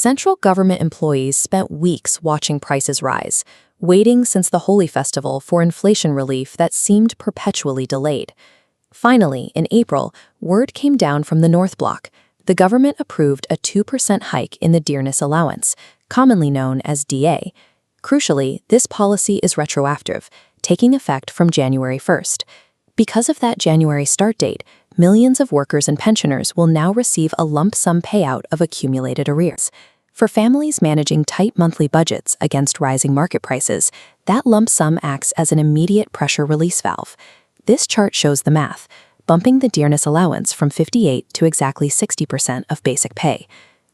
Central government employees spent weeks watching prices rise, waiting since the Holi Festival for inflation relief that seemed perpetually delayed. Finally, in April, word came down from the North Bloc. The government approved a 2% hike in the Dearness allowance, commonly known as DA. Crucially, this policy is retroactive, taking effect from January 1st. Because of that January start date, millions of workers and pensioners will now receive a lump sum payout of accumulated arrears. For families managing tight monthly budgets against rising market prices, that lump sum acts as an immediate pressure release valve. This chart shows the math, bumping the Dearness allowance from 58% to exactly 60% of basic pay.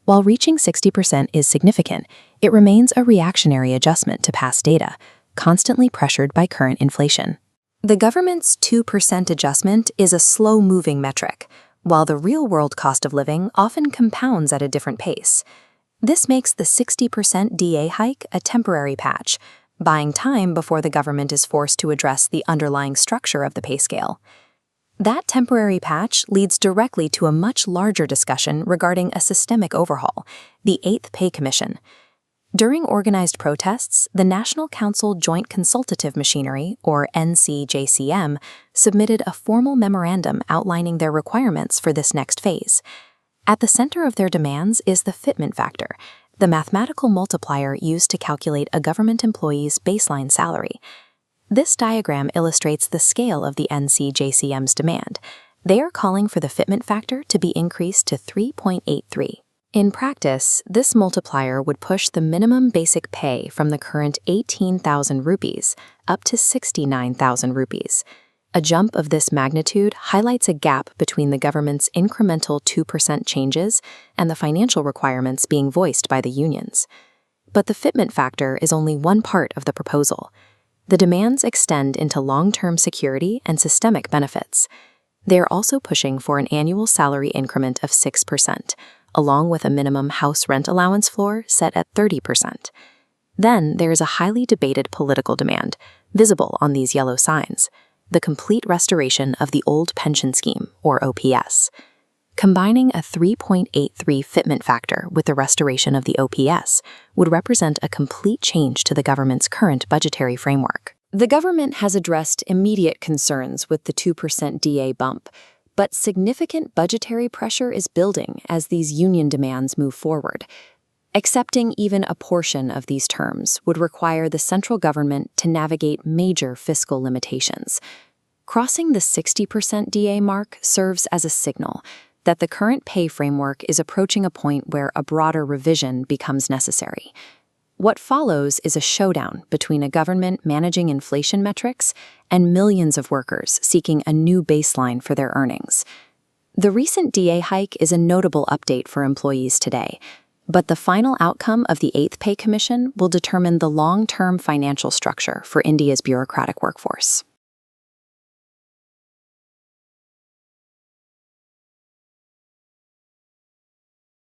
While reaching 60% is significant, it remains a reactionary adjustment to past data, constantly pressured by current inflation. The government's 2% adjustment is a slow-moving metric, while the real-world cost of living often compounds at a different pace. This makes the 60% DA hike a temporary patch, buying time before the government is forced to address the underlying structure of the pay scale. That temporary patch leads directly to a much larger discussion regarding a systemic overhaul, the 8th Pay Commission. During organized protests, the National Council Joint Consultative Machinery, or NCJCM, submitted a formal memorandum outlining their requirements for this next phase. At the center of their demands is the fitment factor, the mathematical multiplier used to calculate a government employee's baseline salary. This diagram illustrates the scale of the NCJCM's demand. They are calling for the fitment factor to be increased to 3.83. In practice, this multiplier would push the minimum basic pay from the current 18,000 rupees up to 69,000 rupees. A jump of this magnitude highlights a gap between the government's incremental 2% changes and the financial requirements being voiced by the unions. But the fitment factor is only one part of the proposal. The demands extend into long-term security and systemic benefits. They are also pushing for an annual salary increment of 6%, along with a minimum house rent allowance floor set at 30%. Then there is a highly debated political demand, visible on these yellow signs: the complete restoration of the old pension scheme, or OPS. Combining a 3.83 fitment factor with the restoration of the OPS would represent a complete change to the government's current budgetary framework. The government has addressed immediate concerns with the 2% DA bump, but significant budgetary pressure is building as these union demands move forward. Accepting even a portion of these terms would require the central government to navigate major fiscal limitations. Crossing the 60% DA mark serves as a signal that the current pay framework is approaching a point where a broader revision becomes necessary. What follows is a showdown between a government managing inflation metrics and millions of workers seeking a new baseline for their earnings. The recent DA hike is a notable update for employees today, but the final outcome of the 8th Pay Commission will determine the long-term financial structure for India's bureaucratic workforce.